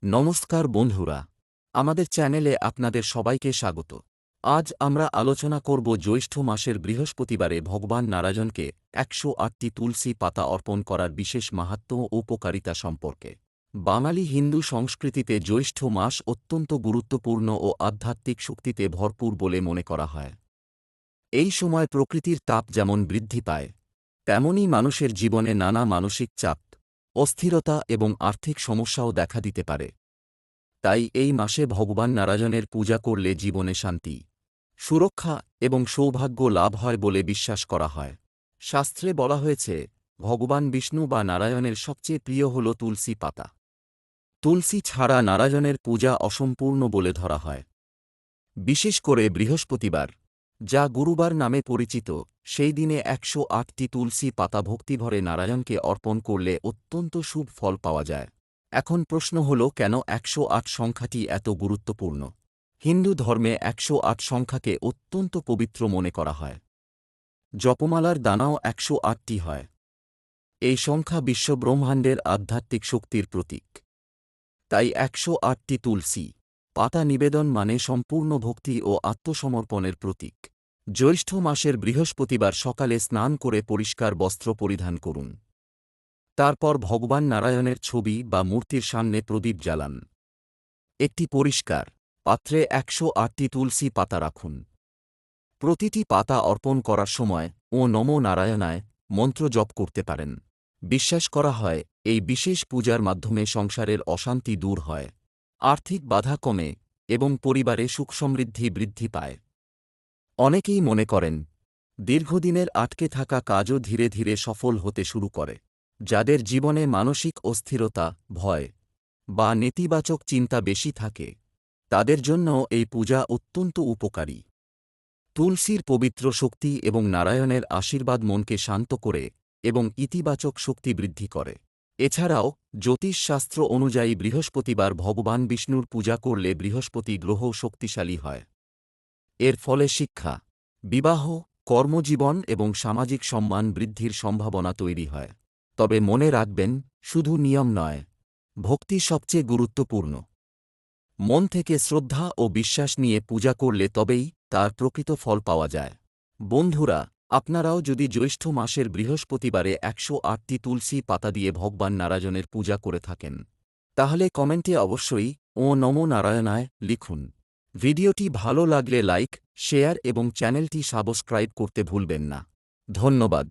নমস্কার বন্ধুরা, আমাদের চ্যানেলে আপনাদের সবাইকে স্বাগত। আজ আমরা আলোচনা করব জ্যৈষ্ঠ মাসের বৃহস্পতিবারে ভগবান নারায়ণকে ১০৮টি তুলসী পাতা অর্পণ করার বিশেষ মাহাত্ম্য ও উপকারিতা সম্পর্কে। বাঙালি হিন্দু সংস্কৃতিতে জ্যৈষ্ঠ মাস অত্যন্ত গুরুত্বপূর্ণ ও আধ্যাত্মিক শক্তিতে ভরপুর বলে মনে করা হয়। এই সময় প্রকৃতির তাপ যেমন বৃদ্ধি পায়, তেমনি মানুষের জীবনে নানা মানসিক চাপ, অস্থিরতা এবং আর্থিক সমস্যাও দেখা দিতে পারে। তাই এই মাসে ভগবান নারায়ণের পূজা করলে জীবনে শান্তি, সুরক্ষা এবং সৌভাগ্য লাভ হয় বলে বিশ্বাস করা হয়। শাস্ত্রে বলা হয়েছে, ভগবান বিষ্ণু বা নারায়ণের সবচেয়ে প্রিয় হল তুলসী পাতা। তুলসী ছাড়া নারায়ণের পূজা অসম্পূর্ণ বলে ধরা হয়। বিশেষ করে বৃহস্পতিবার, যা গুরুবার নামে পরিচিত, সেই দিনে ১০৮টি তুলসী পাতা ভক্তিভরে নারায়ণকে অর্পণ করলে অত্যন্ত শুভ ফল পাওয়া যায়। এখন প্রশ্ন হল, কেন ১০৮ সংখ্যাটি এত গুরুত্বপূর্ণ? হিন্দু ধর্মে ১০৮ সংখ্যাকে অত্যন্ত পবিত্র মনে করা হয়। জপমালার দানাও ১০৮টি হয়। এই সংখ্যা বিশ্বব্রহ্মাণ্ডের আধ্যাত্মিক শক্তির প্রতীক। তাই ১০৮টি তুলসী পাতা নিবেদন মানে সম্পূর্ণ ভক্তি ও আত্মসমর্পণের প্রতীক। জ্যৈষ্ঠ মাসের বৃহস্পতিবার সকালে স্নান করে পরিষ্কার বস্ত্র পরিধান করুন। তারপর ভগবান নারায়ণের ছবি বা মূর্তির সামনে প্রদীপ জ্বালান। একটি পরিষ্কার পাত্রে ১০৮টি তুলসী পাতা রাখুন। প্রতিটি পাতা অর্পণ করার সময় ও নমো নারায়ণায় মন্ত্র জপ করতে পারেন। বিশ্বাস করা হয়, এই বিশেষ পূজার মাধ্যমে সংসারের অশান্তি দূর হয়, আর্থিক বাধা কমে এবং পরিবারে সুখ সমৃদ্ধি বৃদ্ধি পায়। অনেকেই মনে করেন, দীর্ঘদিনের আটকে থাকা কাজও ধীরে ধীরে সফল হতে শুরু করে। যাদের জীবনে মানসিক অস্থিরতা, ভয় বা নেতিবাচক চিন্তা বেশি থাকে, তাদের জন্য এই পূজা অত্যন্ত উপকারী। তুলসীর পবিত্র শক্তি এবং নারায়ণের আশীর্বাদ মনকে শান্ত করে এবং ইতিবাচক শক্তি বৃদ্ধি করে। এছাড়াও জ্যোতিষশাস্ত্র অনুযায়ী বৃহস্পতিবার ভগবান বিষ্ণুর পূজা করলে বৃহস্পতি গ্রহ শক্তিশালী হয়। এর ফলে শিক্ষা, বিবাহ, কর্মজীবন এবং সামাজিক সম্মান বৃদ্ধির সম্ভাবনা তৈরি হয়। তবে মনে রাখবেন, শুধু নিয়ম নয়, ভক্তি সবচেয়ে গুরুত্বপূর্ণ। মন থেকে শ্রদ্ধা ও বিশ্বাস নিয়ে পূজা করলে তবেই তার প্রকৃত ফল পাওয়া যায়। বন্ধুরা, আপনারাও যদি জ্যৈষ্ঠ মাসের বৃহস্পতিবারে ১০৮টি তুলসী পাতা দিয়ে ভগবান নারায়ণের পূজা করে থাকেন, তাহলে কমেন্টে অবশ্যই ও নমো নারায়ণায় লিখুন। ভিডিওটি ভালো লাগলে লাইক, শেয়ার এবং চ্যানেলটি সাবস্ক্রাইব করতে ভুলবেন না। ধন্যবাদ।